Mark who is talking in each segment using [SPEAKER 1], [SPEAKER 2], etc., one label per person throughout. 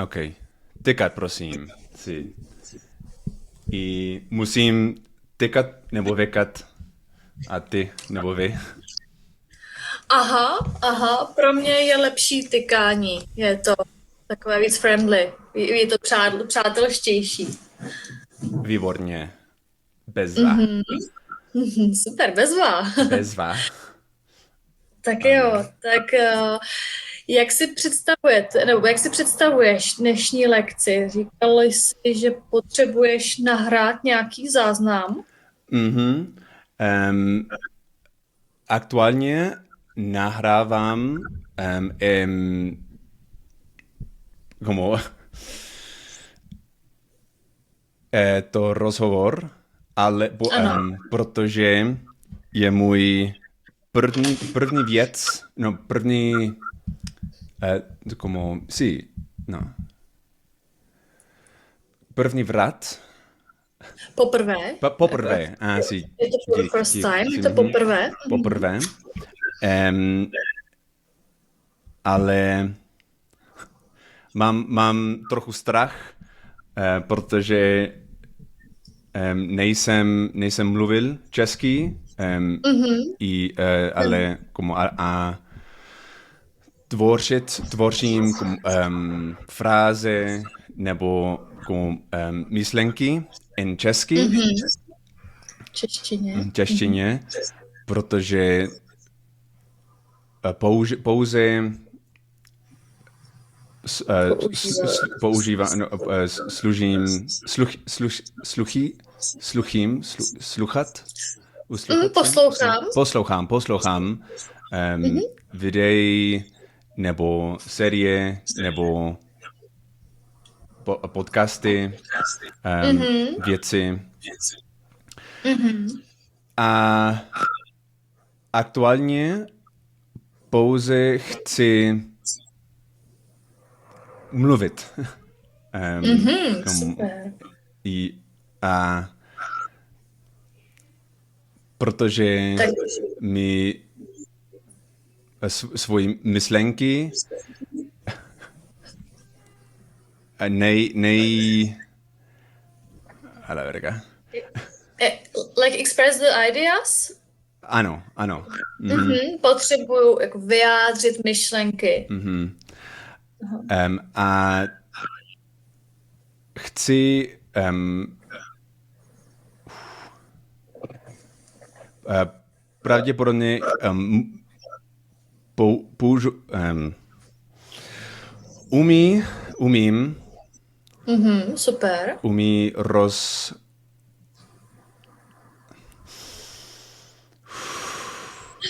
[SPEAKER 1] OK. Tykat, prosím. Si. I musím tykat nebo vykat a ty nebo vy.
[SPEAKER 2] Aha, pro mě je lepší tykání. Je to takové víc friendly. Je to přátelštější.
[SPEAKER 1] Výborně. Bezva.
[SPEAKER 2] Super, bezva.
[SPEAKER 1] Bezva.
[SPEAKER 2] Tak
[SPEAKER 1] Ano.
[SPEAKER 2] jo, tak jak si představujete, nebo jak si představuješ dnešní lekci? Říkal jsi, že potřebuješ nahrát nějaký záznam?
[SPEAKER 1] Mhm. Um, aktuálně nahrávám como, to rozhovor, ale
[SPEAKER 2] Ano.
[SPEAKER 1] protože je můj první věc, no první, como, sí, no, první vrat,
[SPEAKER 2] Poprvé? Jako,
[SPEAKER 1] poprvé, sí,
[SPEAKER 2] je to for the first time? Je to poprvé?
[SPEAKER 1] poprvé, um, ale mám trochu strach, protože nejsem mluvil česky, ale como a tvořím como, fráze nebo como, myšlenky en česky,
[SPEAKER 2] Češtině.
[SPEAKER 1] češtině, protože pouze používá, no, sluchat, usluchat se?
[SPEAKER 2] Poslouchám.
[SPEAKER 1] Poslouchám videí nebo série nebo podcasty, věci. A aktuálně pouze chci mluvit.
[SPEAKER 2] Super.
[SPEAKER 1] I, a protože
[SPEAKER 2] Tak,
[SPEAKER 1] mi svoji myšlenky a la verga.
[SPEAKER 2] like express the ideas?
[SPEAKER 1] Ano.
[SPEAKER 2] Potřebuju jako vyjádřit myšlenky.
[SPEAKER 1] A chci pravděpodobně umím
[SPEAKER 2] Super.
[SPEAKER 1] umí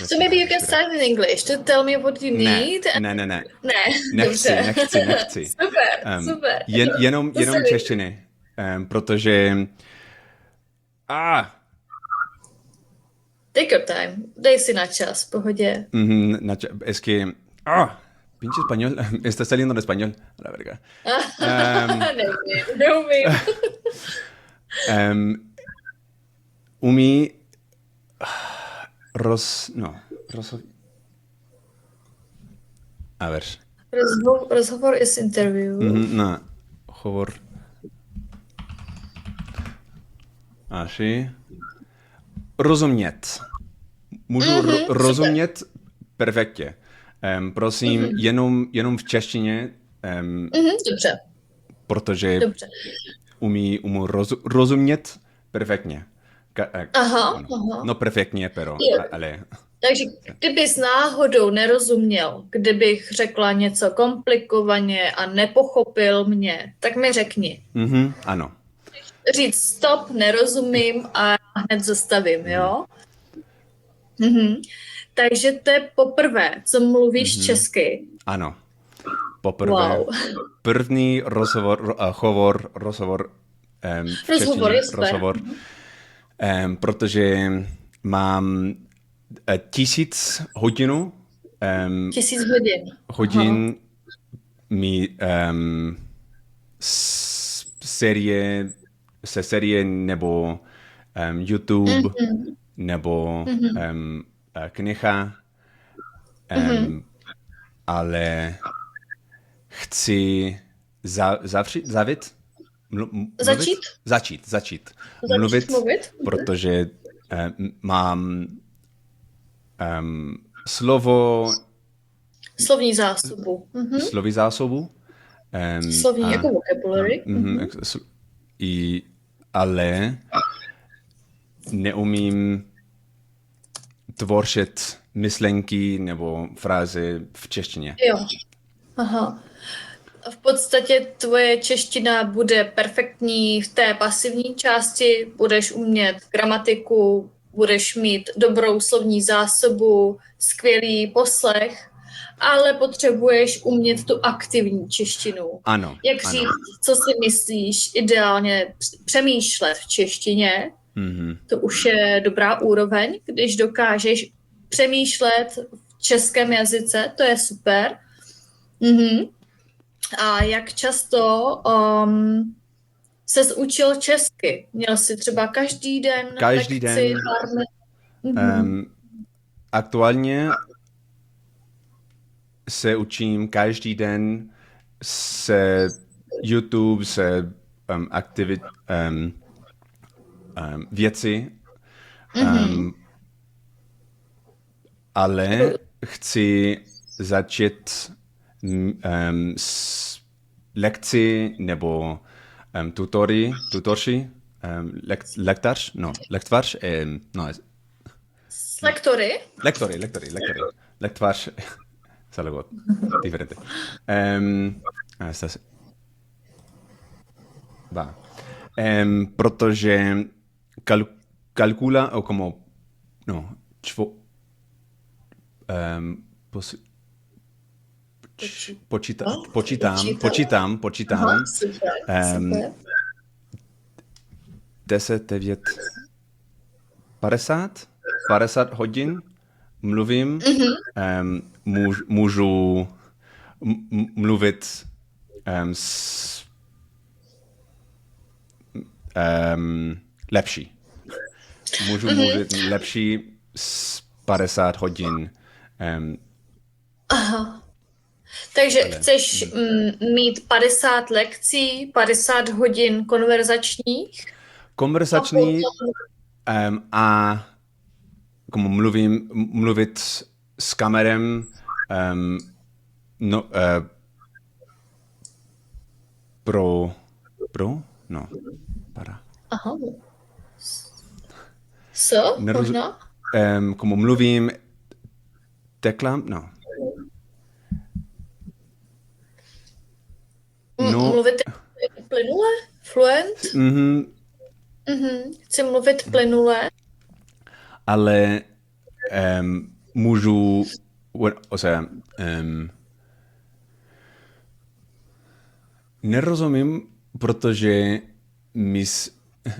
[SPEAKER 2] So maybe you can start in English to tell me what you need.
[SPEAKER 1] Ne.
[SPEAKER 2] Ne,
[SPEAKER 1] Nechci.
[SPEAKER 2] Super.
[SPEAKER 1] Jenom
[SPEAKER 2] To se mi-
[SPEAKER 1] češtiny. Protože
[SPEAKER 2] Take your time. Dej si na čas, v pohodě.
[SPEAKER 1] es que pinche español, está saliendo en español, a la verga.
[SPEAKER 2] Neumím.
[SPEAKER 1] Umí a ver.
[SPEAKER 2] Rozhovor is interview.
[SPEAKER 1] No, hovor. Así. Rozumět. Můžu rozumět perfektně. Prosím, jenom v češtině,
[SPEAKER 2] Dobře.
[SPEAKER 1] protože
[SPEAKER 2] Dobře.
[SPEAKER 1] umí rozumět perfektně.
[SPEAKER 2] Aha.
[SPEAKER 1] No perfektně, pero,
[SPEAKER 2] Jo.
[SPEAKER 1] ale...
[SPEAKER 2] Takže kdybys náhodou nerozuměl, kdybych řekla něco komplikovaně a nepochopil mě, tak mi řekni.
[SPEAKER 1] Ano.
[SPEAKER 2] Říct stop, nerozumím a hned zastavím, jo? Takže to je poprvé, co mluvíš česky.
[SPEAKER 1] Ano. Poprvé.
[SPEAKER 2] Wow.
[SPEAKER 1] První rozhovor, rozhovor v
[SPEAKER 2] Rozhovor,
[SPEAKER 1] češtině,
[SPEAKER 2] je super.
[SPEAKER 1] rozhovor, protože mám 1000 hodinu
[SPEAKER 2] 1000 hodin.
[SPEAKER 1] hodin mi série nebo YouTube nebo kniha, ale chci Zavřít?
[SPEAKER 2] Začít?
[SPEAKER 1] Začít.
[SPEAKER 2] Začít mluvit?
[SPEAKER 1] Protože mám slovo...
[SPEAKER 2] Slovní zásobu.
[SPEAKER 1] Slovní zásobu.
[SPEAKER 2] Slovní jako vocabulary.
[SPEAKER 1] Ale neumím tvořit myšlenky nebo fráze v češtině.
[SPEAKER 2] Jo. Aha. V podstatě tvoje čeština bude perfektní v té pasivní části, budeš umět gramatiku, budeš mít dobrou slovní zásobu, skvělý poslech, ale potřebuješ umět tu aktivní češtinu.
[SPEAKER 1] Ano.
[SPEAKER 2] Jak říct, co si myslíš, ideálně přemýšlet v češtině, to už je dobrá úroveň, když dokážeš přemýšlet v českém jazyce, to je super. A jak často ses učil česky? Měl jsi třeba každý den lekci?
[SPEAKER 1] Aktuálně se učím každý den se YouTube, se věci, ale chci začít lekci nebo tutorši, lektář,
[SPEAKER 2] Lektory?
[SPEAKER 1] Lektory. Lektvář es algo diferente. Protože calcula o como počítám.
[SPEAKER 2] Aha, super.
[SPEAKER 1] 10, 9, 50 hodin mluvím. Můžu mluvit lepší. Můžu mluvit lepší z 50 hodin.
[SPEAKER 2] Aha. Takže chceš mít 50 lekcí, 50 hodin konverzačních?
[SPEAKER 1] Konverzační a como mluvit s kamerem para.
[SPEAKER 2] Aha. Co? Možná?
[SPEAKER 1] Como mluvím teklam,
[SPEAKER 2] Mluvit plynule? Fluent? Chci mluvit plynule.
[SPEAKER 1] Ale můžu, nerozumím, protože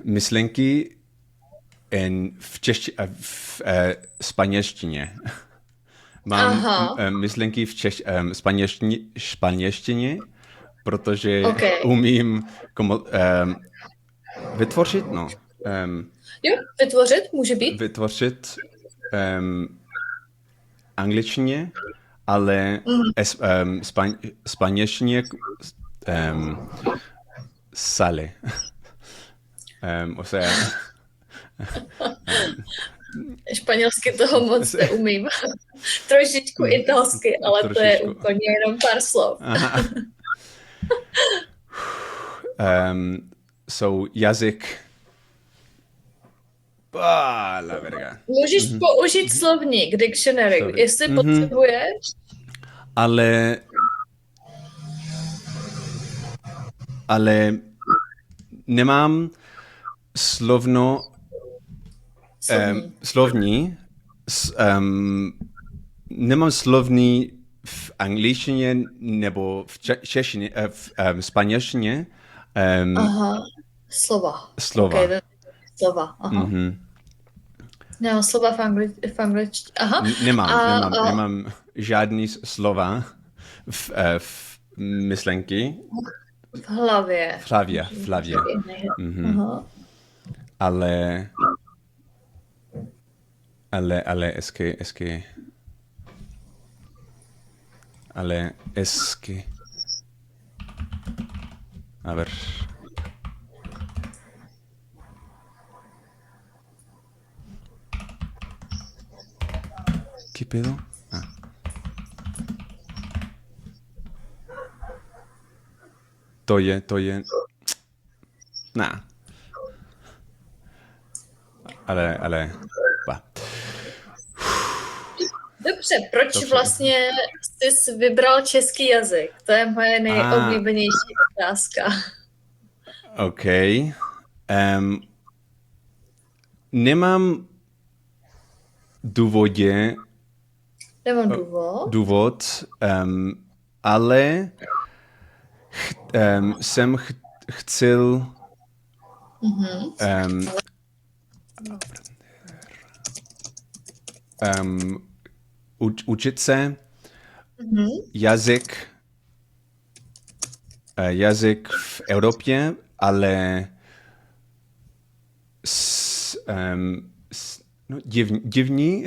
[SPEAKER 1] myšlenky v španělštině. Mám myšlenky v španělštině, protože umím vytvořit,
[SPEAKER 2] jo, vytvořit, může být.
[SPEAKER 1] Vytvořit angličtině, ale španělštině sale.
[SPEAKER 2] Španělsky toho moc neumím. Trošičku italsky, ale to je úplně jenom pár slov.
[SPEAKER 1] Jazyk. La verga.
[SPEAKER 2] Můžeš použít slovník, dictionary, jestli potřebuješ.
[SPEAKER 1] Ale nemám nemám slovní v angličtině nebo v češtině, v španělštině.
[SPEAKER 2] Slova.
[SPEAKER 1] Okay,
[SPEAKER 2] slova. No, slova v angličtině.
[SPEAKER 1] Nemám žádný slova v myšlenky.
[SPEAKER 2] V hlavě.
[SPEAKER 1] V hlavě. Ale es que A ver. ¿Qué pedo? Ah. To je. Nah. Ale. Va.
[SPEAKER 2] Dobře, proč
[SPEAKER 1] Dobře.
[SPEAKER 2] vlastně jsi vybral český jazyk? To je moje nejoblíbenější otázka.
[SPEAKER 1] OK. Nemám
[SPEAKER 2] Nemám důvod.
[SPEAKER 1] důvod, ale jsem chcel učit se jazyk v Evropě, ale divný,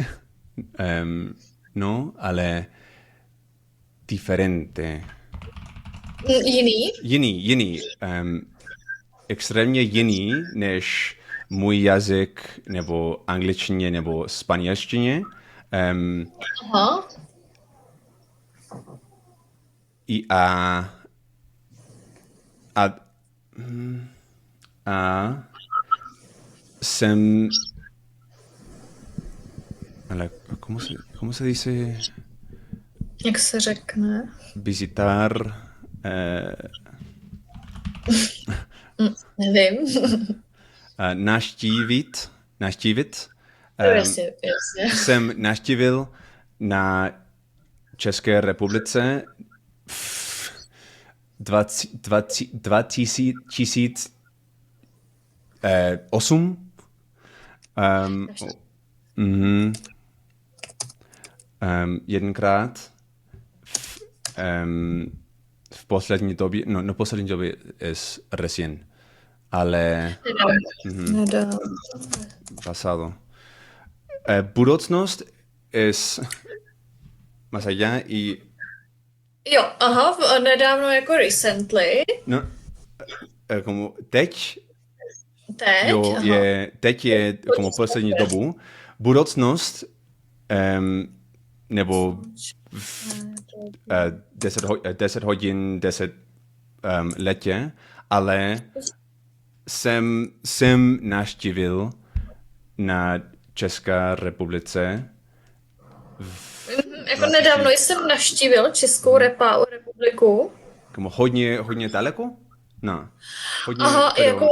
[SPEAKER 1] no, ale diferente.
[SPEAKER 2] Jiný?
[SPEAKER 1] Extrémně jiný než můj jazyk, nebo angličtině, nebo španělštině.
[SPEAKER 2] Aha.
[SPEAKER 1] A jsem... Ale ¿cómo se dice?
[SPEAKER 2] Jak se řekne?
[SPEAKER 1] Visitar...
[SPEAKER 2] Nevím.
[SPEAKER 1] Naštívit.
[SPEAKER 2] Jasně.
[SPEAKER 1] Jsem navštívil na České republice v 2008. Jedenkrát v poslední době, no poslední době je recién, ale
[SPEAKER 2] Nedám.
[SPEAKER 1] pasado. Budoucnost es más allá y...
[SPEAKER 2] Jo, aha, nedávno jako recently.
[SPEAKER 1] No, como teď,
[SPEAKER 2] Teď?
[SPEAKER 1] jo,
[SPEAKER 2] Aha.
[SPEAKER 1] teď je como poslední dobu. Budoucnost, nebo 10 hodin, 10 letě, ale jsem navštívil na České republice.
[SPEAKER 2] Jako nedávno jsem navštívil Českou republiku.
[SPEAKER 1] Como hodně daleko? No. Hodně,
[SPEAKER 2] Aha, jako...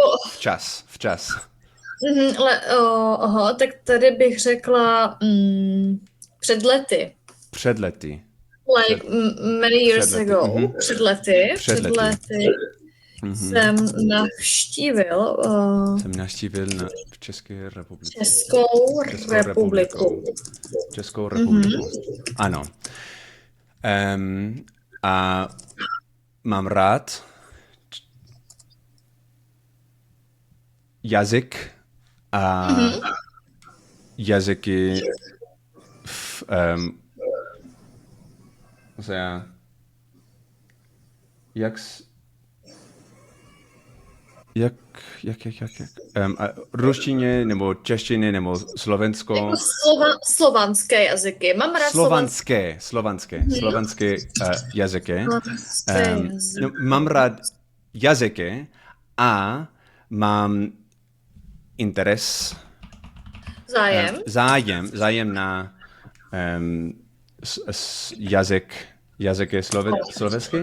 [SPEAKER 1] Včas.
[SPEAKER 2] Aha, tak tady bych řekla před lety.
[SPEAKER 1] Před lety.
[SPEAKER 2] Like many years ago.
[SPEAKER 1] Mhm.
[SPEAKER 2] Před lety. Jsem navštívil
[SPEAKER 1] v České republice.
[SPEAKER 2] Českou republiku.
[SPEAKER 1] Českou republiku. Ano. A mám rád jazyk a jazyky o sea, ruštině, nebo češtině, nebo slovensko.
[SPEAKER 2] Jako slovanské jazyky. Mám rád
[SPEAKER 1] slovanské jazyky. No, mám rád jazyky a mám interes. Zájem na jazyky slovenský?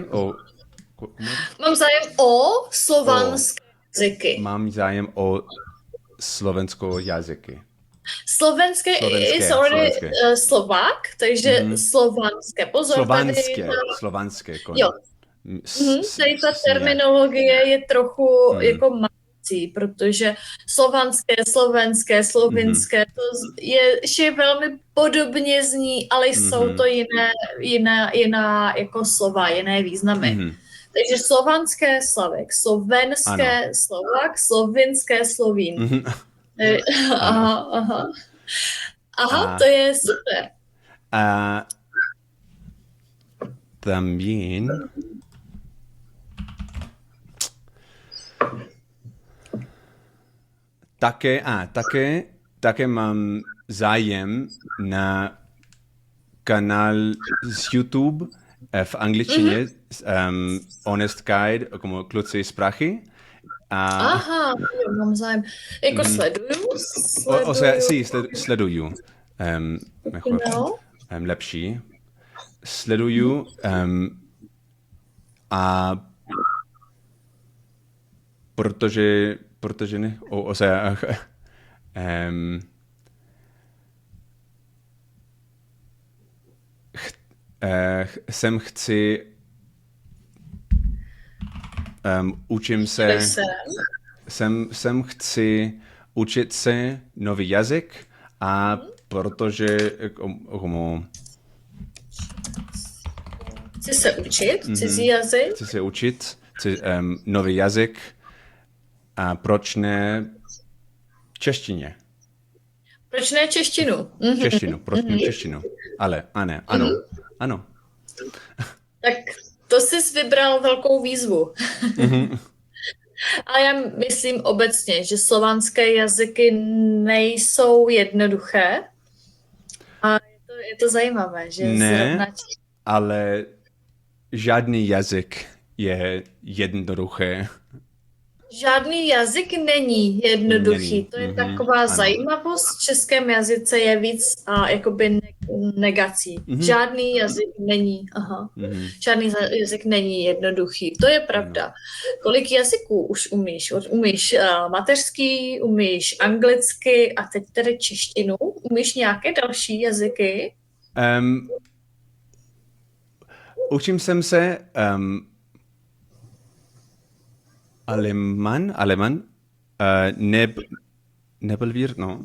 [SPEAKER 2] Mám zájem o slovanské jazyky.
[SPEAKER 1] Mám zájem o slovenské jazyky.
[SPEAKER 2] Slovenské is already Slovák, takže slovanské. Pozor,
[SPEAKER 1] slovanské.
[SPEAKER 2] Jo. Tady ta terminologie je trochu jako mácí, protože slovanské, slovenské, slovinské, to je velmi podobně zní, ale jsou to jiná jako slova, jiné významy. Takže slovanské Slavek, slovenské Slovák, slovinské Slovín. Aha, to je super.
[SPEAKER 1] A también také mám zájem na kanál z YouTube v angličtině, Honest Guide, jako kluci z Prachy.
[SPEAKER 2] Aha, jo, mám zájem. Jako sleduju.
[SPEAKER 1] Sleduju. Mejor,
[SPEAKER 2] No.
[SPEAKER 1] lepší. Sleduju a protože ne, o sea, sem chci učím se sem chci učit se nový jazyk a protože
[SPEAKER 2] Chci se učit cizí jazyk.
[SPEAKER 1] chci se učit nový jazyk a proč ne češtině?
[SPEAKER 2] Proč ne češtinu?
[SPEAKER 1] Češtinu, proč ne češtinu? Ale, ano.
[SPEAKER 2] Tak to jsi vybral velkou výzvu. Ale já myslím obecně, že slovanské jazyky nejsou jednoduché. A je to zajímavé, že
[SPEAKER 1] Ne, ale žádný jazyk je jednoduché.
[SPEAKER 2] žádný jazyk není jednoduchý.
[SPEAKER 1] Není.
[SPEAKER 2] To je taková zajímavost. V českém jazyce je víc jakoby negací. Žádný jazyk není, žádný jazyk není jednoduchý. To je pravda. Kolik jazyků už umíš? Umíš mateřský, umíš anglicky a teď tedy češtinu. Umíš nějaké další jazyky?
[SPEAKER 1] Učím jsem se Aleman, nebelvír, no.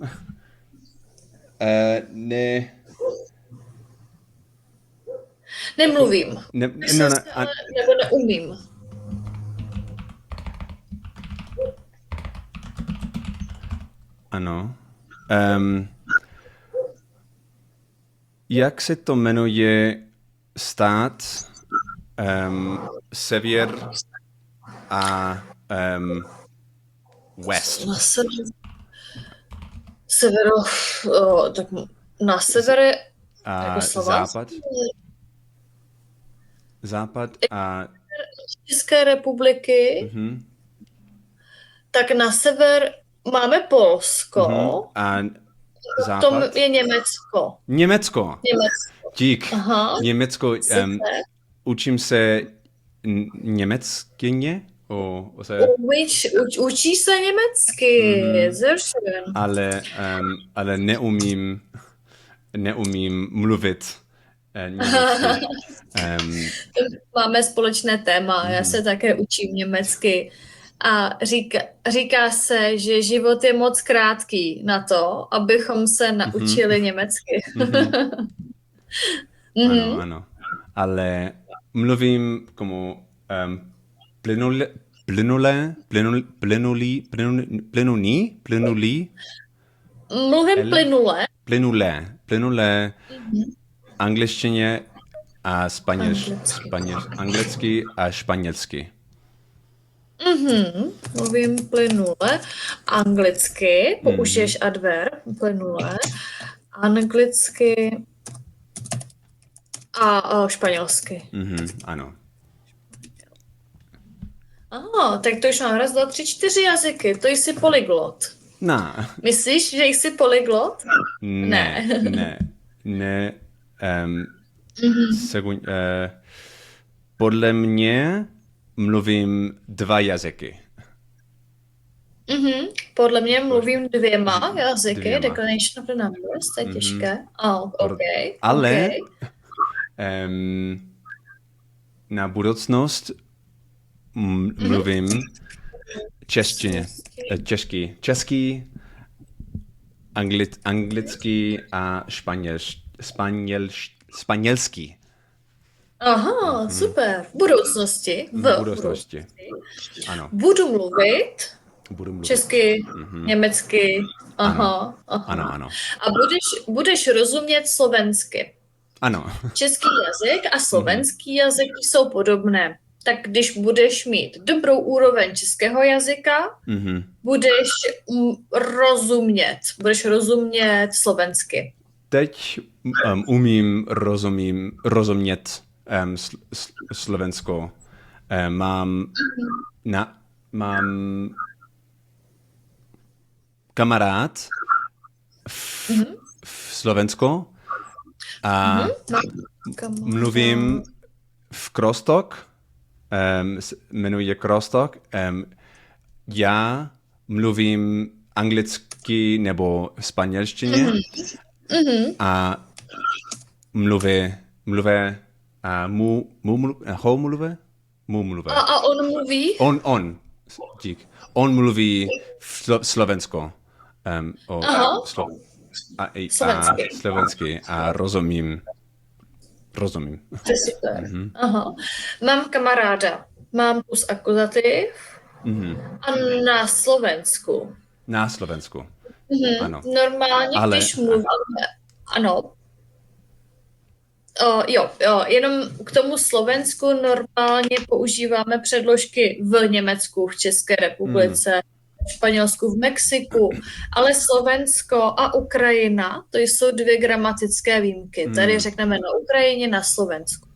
[SPEAKER 2] Nemluvím.
[SPEAKER 1] Nebo
[SPEAKER 2] neumím.
[SPEAKER 1] Ano. Jak se to jmenuje stát sever a west?
[SPEAKER 2] Na tak na sever jako
[SPEAKER 1] západ a
[SPEAKER 2] České republiky, tak na sever máme Polsko,
[SPEAKER 1] a západ.
[SPEAKER 2] to je Německo.
[SPEAKER 1] Německo. Dík.
[SPEAKER 2] Aha.
[SPEAKER 1] Německo. Učím se německyně.
[SPEAKER 2] Učíš se německy, sehr schön.
[SPEAKER 1] Ale neumím mluvit německy.
[SPEAKER 2] Máme společné téma, já se také učím německy. A říká se, že život je moc krátký na to, abychom se naučili německy.
[SPEAKER 1] Ano. Ale mluvím como plynule.
[SPEAKER 2] Mluvím
[SPEAKER 1] Plynule angličtině a anglicky a španělsky.
[SPEAKER 2] Mluvím plynule anglicky, použiješ adverb plynule, anglicky a španělsky.
[SPEAKER 1] Ano.
[SPEAKER 2] Aha, tak to už mám 1, 2, 3, 4 jazyky, to jsi polyglot.
[SPEAKER 1] No.
[SPEAKER 2] Myslíš, že jsi polyglot?
[SPEAKER 1] Ne. Podle mě mluvím 2 jazyky.
[SPEAKER 2] Podle mě mluvím 2 jazyky, declination of the numbers, to je těžké. Okay.
[SPEAKER 1] Ale na budoucnost mluvím český, anglický a španělský.
[SPEAKER 2] Aha, super. V budoucnosti.
[SPEAKER 1] Ano.
[SPEAKER 2] Budu mluvit česky, německy. Aha.
[SPEAKER 1] Ano.
[SPEAKER 2] A budeš rozumět slovensky.
[SPEAKER 1] Ano.
[SPEAKER 2] Český jazyk a slovenský jazyk jsou podobné. tak když budeš mít dobrou úroveň českého jazyka, budeš budeš rozumět slovensky.
[SPEAKER 1] Teď umím rozumět Slovensko. Mám kamarád v Slovensku a mluvím v Krostok, jmenuje Krostok. Já mluvím anglicky nebo španělštině a mluví a mu mluví.
[SPEAKER 2] A on mluví?
[SPEAKER 1] Dík. On mluví v Slovensku. Slovensky a rozumím.
[SPEAKER 2] To je super. Aha. Mám kamaráda. Mám plus akuzativ a na Slovensku.
[SPEAKER 1] Na Slovensku. Ano.
[SPEAKER 2] Normálně,
[SPEAKER 1] Ale...
[SPEAKER 2] když mluvíme, ano. Jo, jenom k tomu Slovensku normálně používáme předložky v Německu, v České republice, v Španělsku, v Mexiku, ale Slovensko a Ukrajina, to jsou dvě gramatické výjimky. Tady řekneme na Ukrajině, na Slovensku.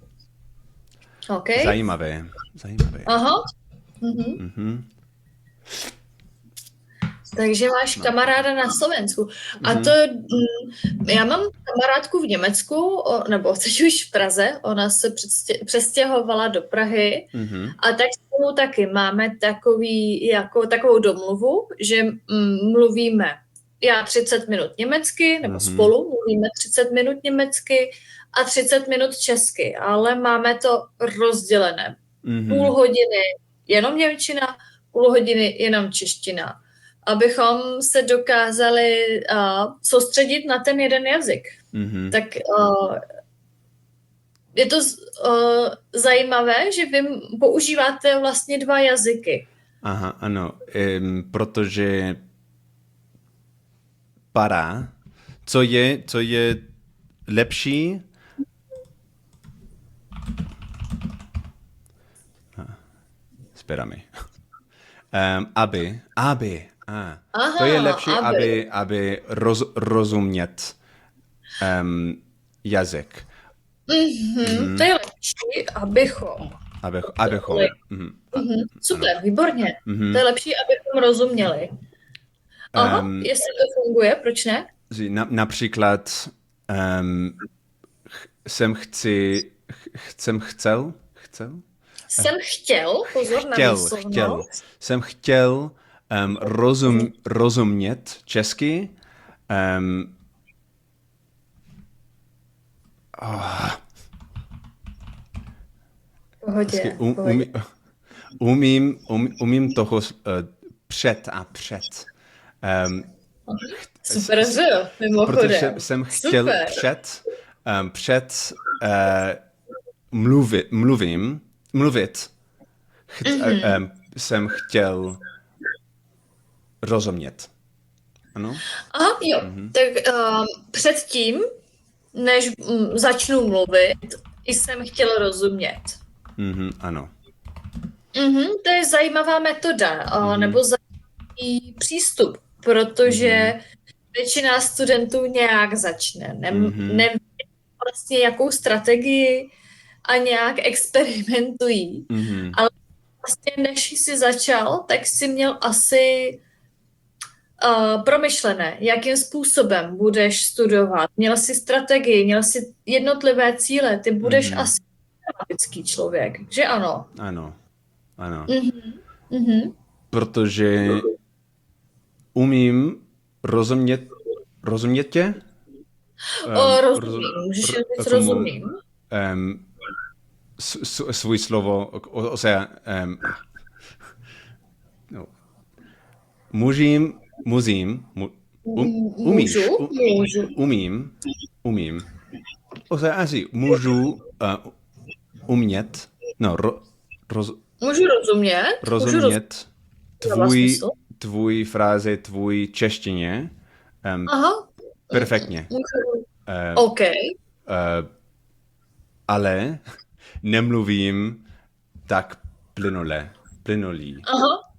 [SPEAKER 2] Okay?
[SPEAKER 1] Zajímavé.
[SPEAKER 2] Aha. Takže máš kamaráda na Slovensku. A to, já mám kamarádku v Německu, nebo teď už v Praze, ona se přestěhovala do Prahy a tak spolu taky máme takovou domluvu, že mluvíme já 30 minut německy, nebo spolu mluvíme 30 minut německy a 30 minut česky, ale máme to rozdělené. Půl hodiny jenom němčina, půl hodiny jenom čeština, abychom se dokázali soustředit na ten jeden jazyk. Tak je to zajímavé, že vy používáte vlastně dva jazyky.
[SPEAKER 1] Aha, ano, protože co je lepší, to je lepší, aby rozumět jazyk.
[SPEAKER 2] To je lepší, abychom. Super, výborně. To je lepší, abychom rozuměli. Aha, jestli to funguje, proč ne?
[SPEAKER 1] Například jsem chtěl rozumět česky.
[SPEAKER 2] Pohodě.
[SPEAKER 1] Umím toho před.
[SPEAKER 2] Super, že jo, mimochodem.
[SPEAKER 1] Protože jsem chtěl před mluvit. Jsem chtěl rozumět. Ano?
[SPEAKER 2] Aha, jo. Tak předtím, než začnu mluvit, jsem chtěl rozumět.
[SPEAKER 1] Ano.
[SPEAKER 2] To je zajímavá metoda, nebo zajímavý přístup, protože většina studentů nějak začne. Neví vlastně jakou strategii a nějak experimentují. Ale vlastně než jsi začal, tak jsi měl asi promyšlené, jakým způsobem budeš studovat. Měl jsi strategii, měl jsi jednotlivé cíle, ty budeš asi dramatický člověk, že ano?
[SPEAKER 1] Ano. Protože umím rozumět tě?
[SPEAKER 2] Rozumím, můžeš říct rozumím.
[SPEAKER 1] Svůj slovo, umím. Asi můžu umět,
[SPEAKER 2] můžu rozumět
[SPEAKER 1] tvůj frázi, tvůj češtině perfektně.
[SPEAKER 2] OK.
[SPEAKER 1] Ale nemluvím tak plynulý.
[SPEAKER 2] Aha.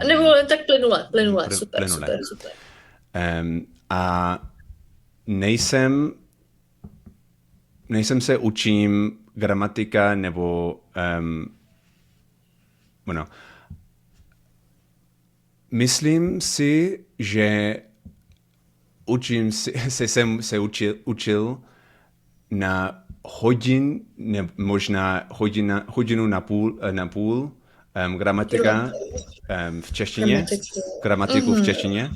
[SPEAKER 2] Nebo jen tak plynule, super,
[SPEAKER 1] Plynule.
[SPEAKER 2] super.
[SPEAKER 1] A nejsem se učím gramatika nebo myslím si, že jsem se učil na možná hodinu na půl gramatika v češtině, gramatiku v češtině,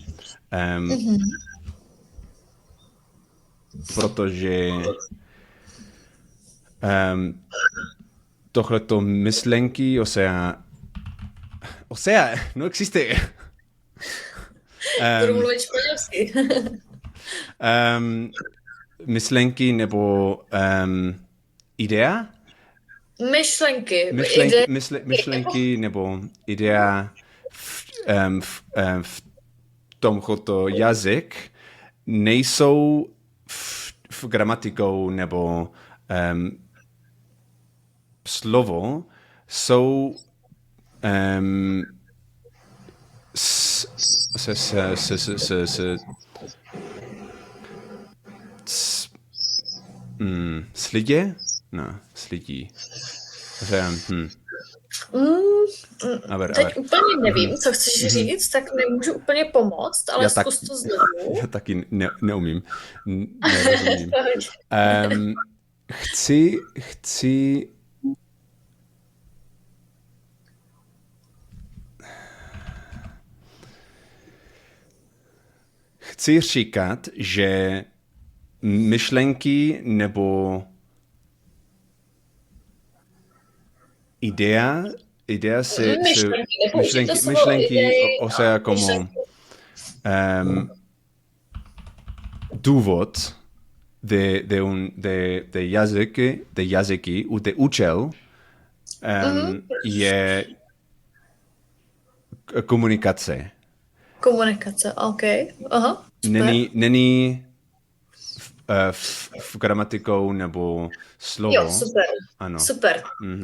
[SPEAKER 1] protože tohleto myšlenky, o sea, no existe.
[SPEAKER 2] Budu mluvit španělsky.
[SPEAKER 1] Myšlenky nebo idea? Myšlenky nebo idea v tomto jazyk nejsou v gramatikou nebo slovo jsou slidě? No, slidí.
[SPEAKER 2] Teď úplně nevím, co chceš říct, tak nemůžu úplně pomoct, ale zkus to znovu.
[SPEAKER 1] Já taky neumím. Nerozumím. Chci říkat, že myšlenky nebo idea se myšlenky o sea como důvod de jazyky u de účel je komunikace.
[SPEAKER 2] Komunikace, OK. Aha,
[SPEAKER 1] není v gramatikou nebo slovo.
[SPEAKER 2] Jo, super.
[SPEAKER 1] Ano.
[SPEAKER 2] Super.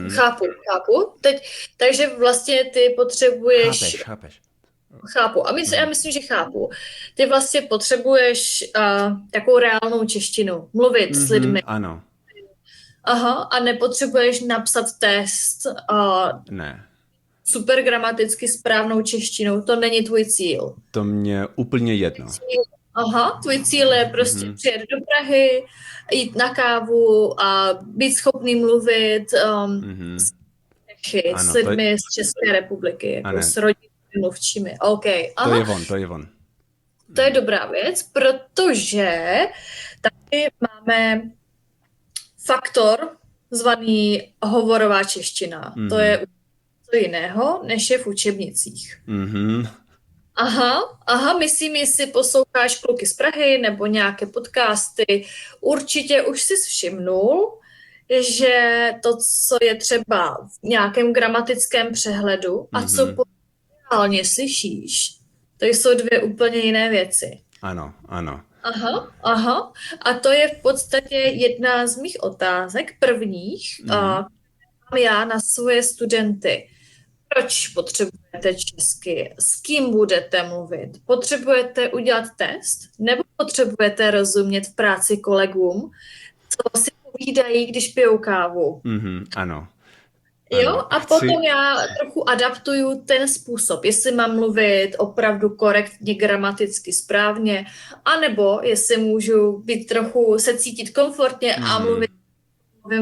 [SPEAKER 2] Chápu. Takže vlastně ty potřebuješ...
[SPEAKER 1] Chápeš.
[SPEAKER 2] Chápu. A já myslím, že chápu. Ty vlastně potřebuješ takovou reálnou češtinu. Mluvit s lidmi.
[SPEAKER 1] Ano.
[SPEAKER 2] Aha, a nepotřebuješ napsat test
[SPEAKER 1] Ne.
[SPEAKER 2] super gramaticky správnou češtinou. To není tvůj cíl.
[SPEAKER 1] To mě úplně jedno.
[SPEAKER 2] Aha, tvůj cíl je prostě přijet do Prahy, jít na kávu a být schopný mluvit s lidmi z České republiky, jako s rodinami mluvčími. OK. Aha.
[SPEAKER 1] To je von.
[SPEAKER 2] To je dobrá věc, protože tady máme faktor zvaný hovorová čeština. To je něco jiného, než je v učebnicích. Aha, myslím, jestli posloucháš Kluky z Prahy nebo nějaké podcasty, určitě už jsi všimnul, že to, co je třeba v nějakém gramatickém přehledu a co reálně slyšíš, to jsou dvě úplně jiné věci.
[SPEAKER 1] Ano.
[SPEAKER 2] Aha. A to je v podstatě jedna z mých otázek prvních, mám já na svoje studenty. Proč potřebujete česky? S kým budete mluvit? Potřebujete udělat test? Nebo potřebujete rozumět v práci kolegům, co si povídají, když pijou kávu?
[SPEAKER 1] Ano.
[SPEAKER 2] Jo, a potom já trochu adaptuju ten způsob, jestli mám mluvit opravdu korektně, gramaticky správně, anebo jestli můžu být trochu, se cítit komfortně a mluvím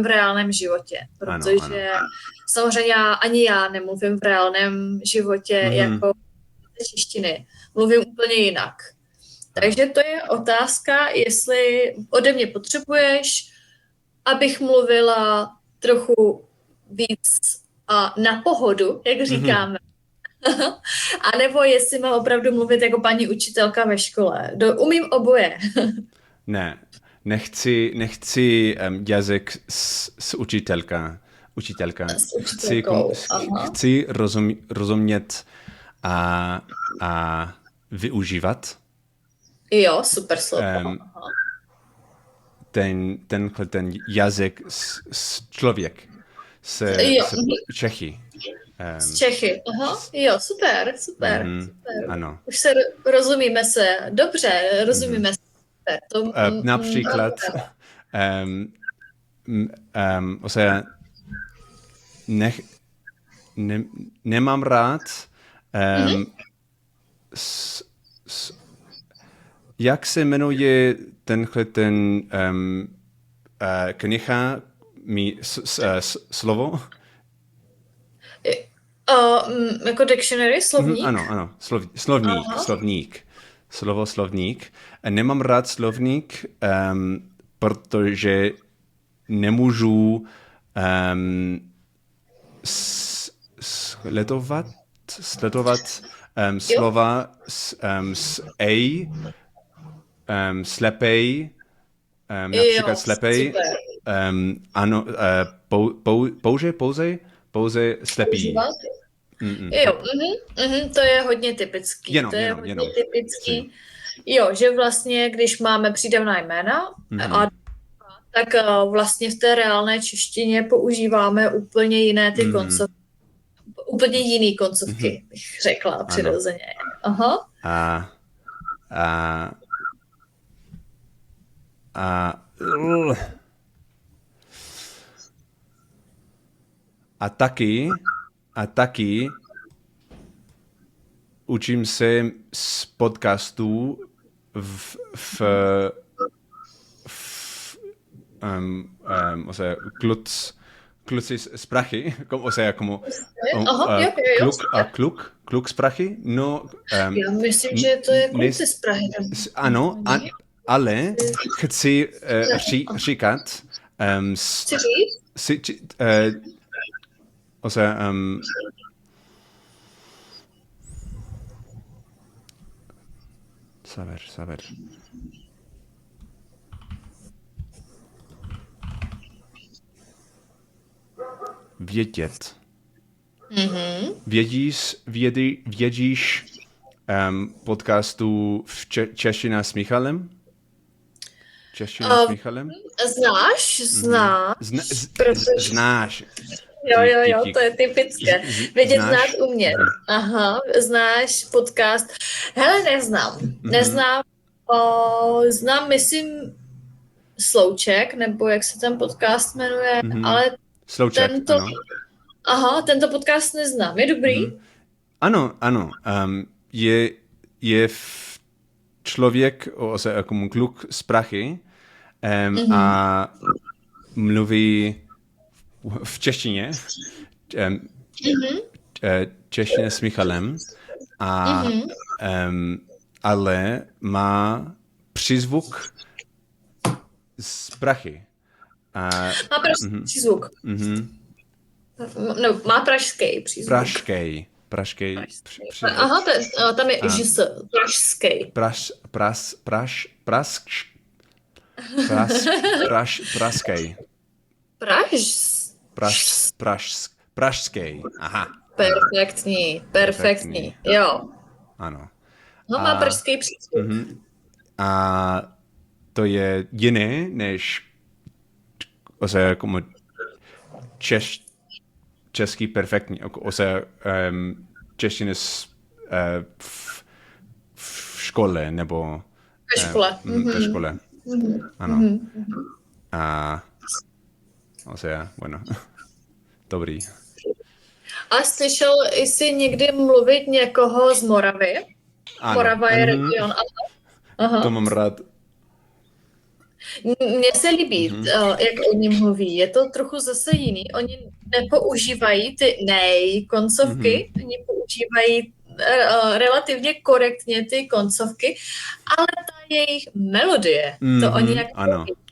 [SPEAKER 2] v reálném životě, protože samozřejmě ani já nemluvím v reálném životě jako češtiny. Mluvím úplně jinak. Takže to je otázka, jestli ode mě potřebuješ, abych mluvila trochu víc na pohodu, jak říkáme. A nebo jestli mám opravdu mluvit jako paní učitelka ve škole. Umím oboje.
[SPEAKER 1] Ne, nechci jazyk s učitelka. Chci rozumět a využívat.
[SPEAKER 2] Jo, super slovo.
[SPEAKER 1] Ten jazyk s člověk.
[SPEAKER 2] Jo.
[SPEAKER 1] se Čechy.
[SPEAKER 2] Z Čechy. Aha, jo, super.
[SPEAKER 1] Ano.
[SPEAKER 2] Už se rozumíme se. Dobře, rozumíme se. To,
[SPEAKER 1] Například, o sea, nemám rád jak se jmenuje ten kniha slovo?
[SPEAKER 2] Jako dictionary, slovník?
[SPEAKER 1] Ano, slovník. Slovo slovník. Nemám rád slovník, protože nemůžu sledovat slova s ej, slepej, například slepej, ano, pouze slepý.
[SPEAKER 2] Jo, to je hodně typický.
[SPEAKER 1] Jenom.
[SPEAKER 2] Typický. Jo, že vlastně, když máme přídavná jména, tak vlastně v té reálné češtině používáme úplně jiné ty koncovky. Úplně jiný koncovky, bych řekla přirozeně. Aha.
[SPEAKER 1] A taky učím se z podcastů kluci z Prachy, kluk z Prachy, no...
[SPEAKER 2] Já myslím, že to je kluci z Prahy.
[SPEAKER 1] Ano, ale chci říkat...
[SPEAKER 2] Chci říct?
[SPEAKER 1] Saber. Vědět. Vědíš podcastu v Čeština s Michalem? Čeština s Michalem? Znáš.
[SPEAKER 2] Jo, to je typické. Vědět, znát, umět. Aha, znáš podcast. Hele, neznám. Znám, myslím, Slouček, nebo jak se ten podcast jmenuje, ale
[SPEAKER 1] Slouček, ano.
[SPEAKER 2] Tento podcast neznám. Je dobrý?
[SPEAKER 1] Ano. Je člověk, jako kluk z Prachy a mluví v češtině, češtině s Michalem, ale má přízvuk z Prachy.
[SPEAKER 2] Má pražský přízvuk. No, má pražský přízvuk.
[SPEAKER 1] Pražský.
[SPEAKER 2] Aha, tam je žs. Pražský.
[SPEAKER 1] Pražský. Pražský. Aha.
[SPEAKER 2] Perfektní. Jo.
[SPEAKER 1] Ano.
[SPEAKER 2] No, má pražský přízvuk.
[SPEAKER 1] A to je jiné než jako český perfektní. Čeština v škole nebo ve škole. Ano. A bueno. Dobrý.
[SPEAKER 2] A slyšel jsi někdy mluvit někoho z Moravy?
[SPEAKER 1] Ano.
[SPEAKER 2] Morava je region. Aha.
[SPEAKER 1] To mám rád.
[SPEAKER 2] Mně se líbí, jak oni mluví. Je to trochu zase jiný. Oni nepoužívají ty koncovky, oni používají relativně korektně ty koncovky, ale ta jejich melodie, to oni jak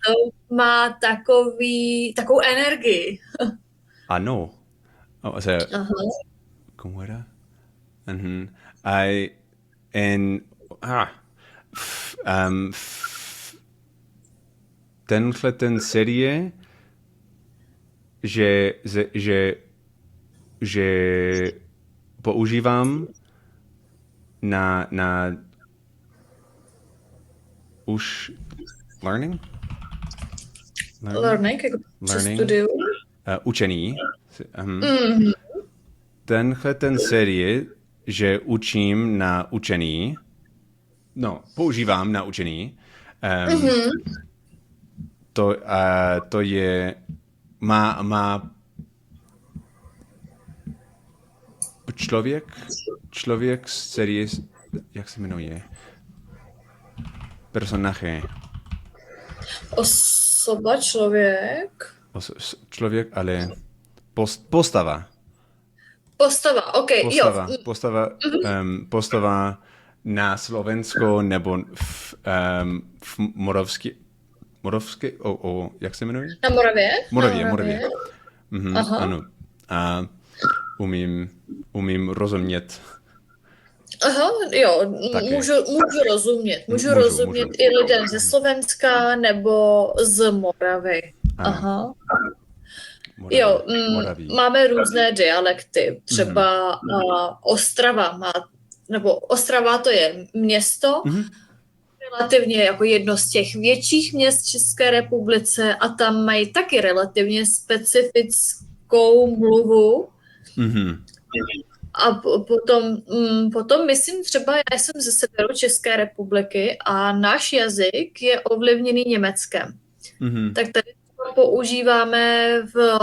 [SPEAKER 2] to má takovou energii.
[SPEAKER 1] Ano. ¿Cómo era? Ten série, že používám na už learning,
[SPEAKER 2] jako
[SPEAKER 1] učení,
[SPEAKER 2] Mhm.
[SPEAKER 1] Ten série, že učím na učení, používám na učení,
[SPEAKER 2] Mhm.
[SPEAKER 1] to je, má člověk z série, jak se jmenuje? Personaje.
[SPEAKER 2] Osoba, člověk.
[SPEAKER 1] Člověk, ale postava.
[SPEAKER 2] Postava, ok, jo.
[SPEAKER 1] Postava na Slovensko nebo v Moravské, jak se jmenuje?
[SPEAKER 2] Na Moravě?
[SPEAKER 1] Moravě.
[SPEAKER 2] Aha.
[SPEAKER 1] Ano. A umím rozumět.
[SPEAKER 2] Aha, jo,
[SPEAKER 1] Taky.
[SPEAKER 2] můžu rozumět. Můžu rozumět i lidem ze Slovenska nebo z Moravy. Aha. Jo,
[SPEAKER 1] Moraví.
[SPEAKER 2] máme různé dialekty. Třeba Ostrava Ostrava to je město, relativně jako jedno z těch větších měst v České republice a tam mají taky relativně specifickou mluvu. A potom myslím třeba, já jsem ze severu České republiky a náš jazyk je ovlivněný Německem. Tak tady používáme v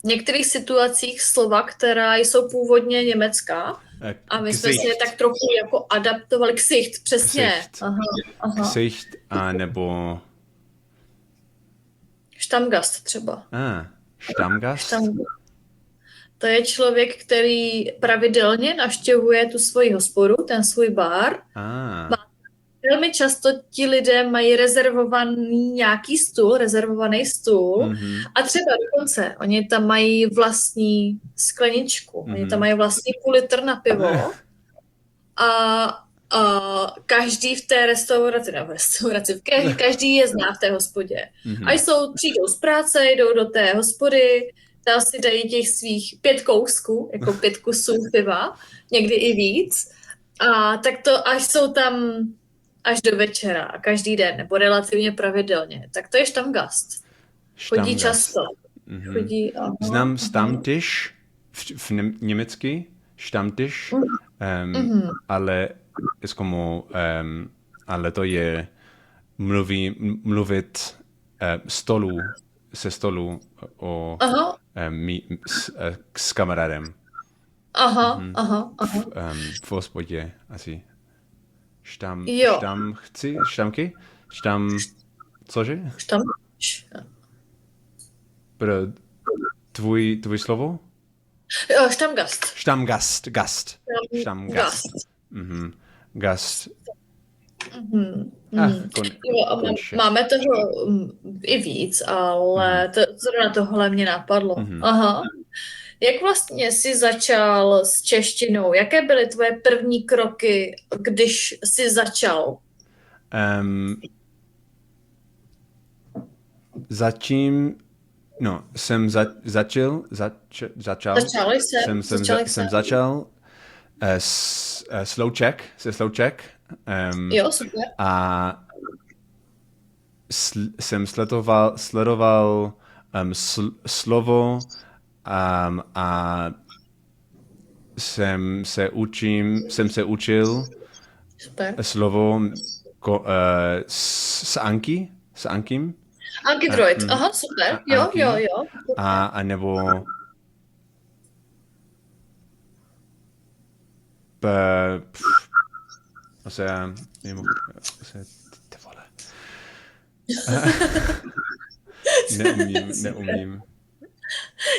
[SPEAKER 2] některých situacích slova, která jsou původně německá. A my jsme si je tak trochu jako adaptovali. Ksicht, přesně. Aha.
[SPEAKER 1] Ksicht a nebo...
[SPEAKER 2] Stammgast třeba.
[SPEAKER 1] Stammgast?
[SPEAKER 2] To je člověk, který pravidelně navštěvuje tu svoji hospodu, ten svůj bar. Velmi často ti lidé mají rezervovaný stůl a třeba dokonce oni tam mají vlastní skleničku, oni tam mají vlastní půl litr na pivo a každý v té restauraci, každý je zná v té hospodě. A přijdou z práce, jdou do té hospody, tam si dají těch svých 5 kousků, jako 5 kusů piva, někdy i víc. A tak to až jsou tam až do večera a každý den, nebo relativně pravidelně. Tak to je Stammgast. Chodí často.
[SPEAKER 1] Znám Stammtisch v německy, Stammtisch, ale ale to je mluvit se stolu s kamarádem. V hospodě asi. Cože? Pro tvůj slovo?
[SPEAKER 2] Stammgast.
[SPEAKER 1] Stammgast. Gast.
[SPEAKER 2] Máme toho i víc, ale zrovna tohle mě napadlo. Aha. Jak vlastně jsi začal s češtinou? Jaké byly tvoje první kroky, když jsi začal?
[SPEAKER 1] Jsem začal slow check.
[SPEAKER 2] Jo, super.
[SPEAKER 1] A jsem sledoval slovo a jsem se učil
[SPEAKER 2] super.
[SPEAKER 1] Slovo s Ankim.
[SPEAKER 2] Ankydroid, aha, super, jo.
[SPEAKER 1] A nebo ty vole. Neumím.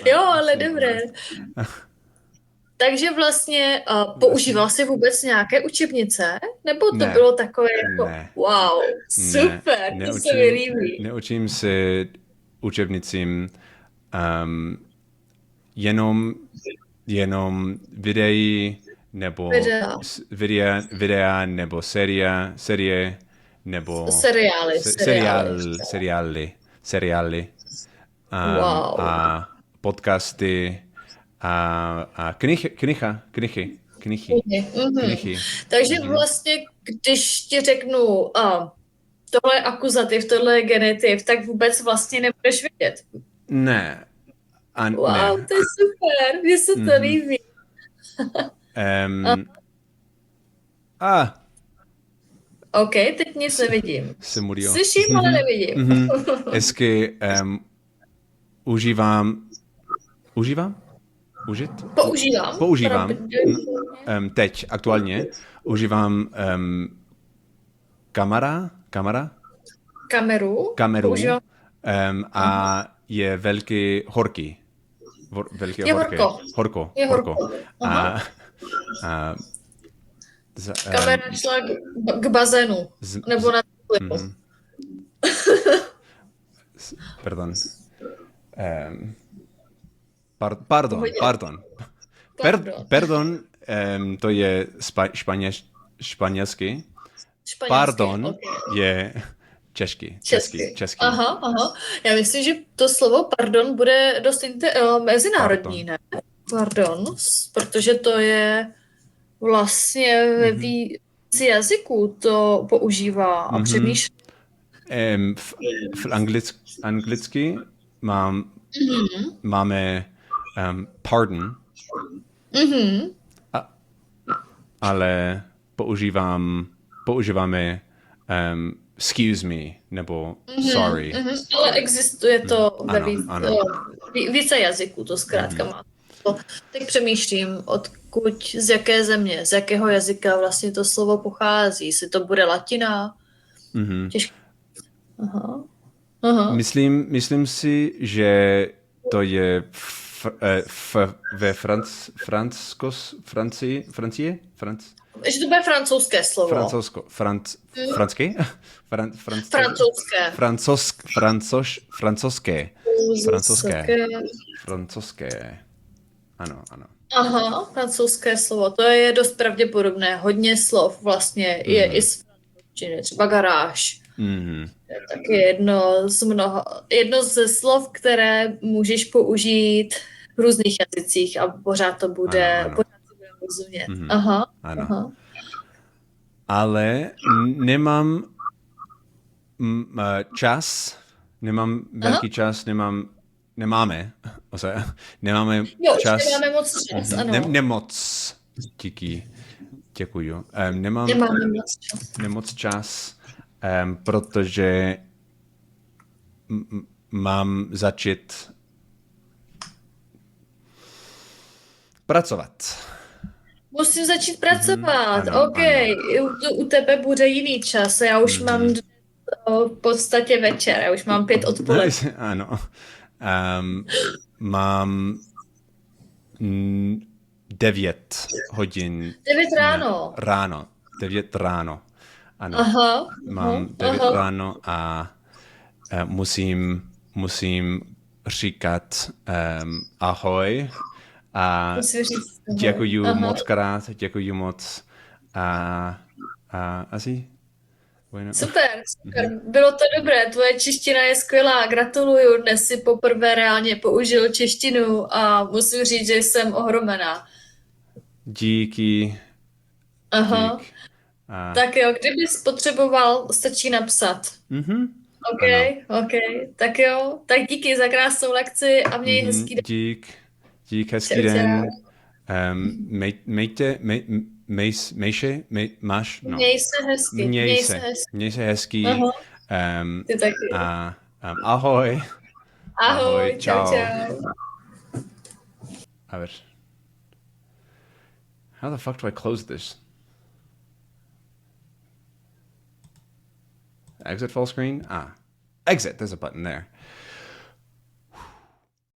[SPEAKER 2] Jo, ale dobré. Takže vlastně používal jsi vůbec nějaké učebnice? Nebo to bylo takové jako wow, super, to se mi líbí.
[SPEAKER 1] Neučím se učebnicím, jenom videí, nebo videa nebo série, nebo seriály.
[SPEAKER 2] Wow.
[SPEAKER 1] A podcasty a knihy.
[SPEAKER 2] Takže vlastně, když ti řeknu, tohle je akuzativ, tohle je genitiv, tak vůbec vlastně nebudeš vědět.
[SPEAKER 1] Ne, A
[SPEAKER 2] Wow,
[SPEAKER 1] ne.
[SPEAKER 2] to je super, mně se to líbí.
[SPEAKER 1] Um, a
[SPEAKER 2] OK, teď nic nevidím.
[SPEAKER 1] se murió.
[SPEAKER 2] Slyším, ale nevidím.
[SPEAKER 1] Es que užívám. Užívám? Užit?
[SPEAKER 2] Používám.
[SPEAKER 1] Používám.
[SPEAKER 2] Pravděpodobně.
[SPEAKER 1] Teď, aktuálně, užívám kamera, kameru
[SPEAKER 2] Používám.
[SPEAKER 1] a je velký horký. Velký
[SPEAKER 2] Je
[SPEAKER 1] horké.
[SPEAKER 2] horko. Je horko. Aha.
[SPEAKER 1] A,
[SPEAKER 2] Kamera šla k bazénu. Nebo na
[SPEAKER 1] mhm. Pardon. Pardon. Pardon, to je španělsky. Pardon
[SPEAKER 2] okay.
[SPEAKER 1] je český.
[SPEAKER 2] Aha. Já myslím, že to slovo pardon bude dost mezinárodní, ne? Pardon, protože to je vlastně ve víc jazyků to používá a přemýšlí.
[SPEAKER 1] V anglicky máme pardon, ale používáme excuse me nebo sorry.
[SPEAKER 2] Ale existuje to ve více jazyků, to zkrátka má. Teď přemýšlím, odkud, z jaké země, z jakého jazyka vlastně to slovo pochází. Jestli to bude latina. Těžké. Aha.
[SPEAKER 1] Myslím si, že to je ve Francii?
[SPEAKER 2] Že to bude francouzské slovo.
[SPEAKER 1] Francouzské? Francouzské. Ano.
[SPEAKER 2] Aha, francouzské slovo. To je dost pravděpodobné. Hodně slov vlastně je i z francouzštiny. Třeba garáž. Je taky jedno ze slov, které můžeš použít v různých jazycích a pořád to bude rozumět. Aha.
[SPEAKER 1] Ale nemám čas, nemám velký čas, nemáme čas.
[SPEAKER 2] Nemáme moc čas, ano.
[SPEAKER 1] Nemoc. Děkuju. Nemáme moc čas, protože mám začít pracovat.
[SPEAKER 2] Musím začít pracovat, OK. U tebe bude jiný čas, já už mám v podstatě večer, já už mám 5 odpoledne.
[SPEAKER 1] Ano. Mám 9 hodin.
[SPEAKER 2] 9 ráno.
[SPEAKER 1] Ráno. 9 ráno. Ano.
[SPEAKER 2] Aha.
[SPEAKER 1] Mám 9 ráno a musím říkat ahoj. A děkuju moc krát, děkuju moc. A asi?
[SPEAKER 2] Bueno. Super. Bylo to dobré, tvoje čeština je skvělá, gratuluju, dnes si poprvé reálně použil češtinu a musím říct, že jsem ohromená.
[SPEAKER 1] Díky.
[SPEAKER 2] Aha. Tak jo, kdybys potřeboval, stačí napsat. OK. Tak jo, tak díky za krásnou lekci a měj hezký den.
[SPEAKER 1] Dík, hezký den. Měj se hezký.
[SPEAKER 2] Ty taky.
[SPEAKER 1] Ahoj.
[SPEAKER 2] Ahoj, čau.
[SPEAKER 1] A ver. How the fuck do I close this? Exit full screen? Exit. There's a button there.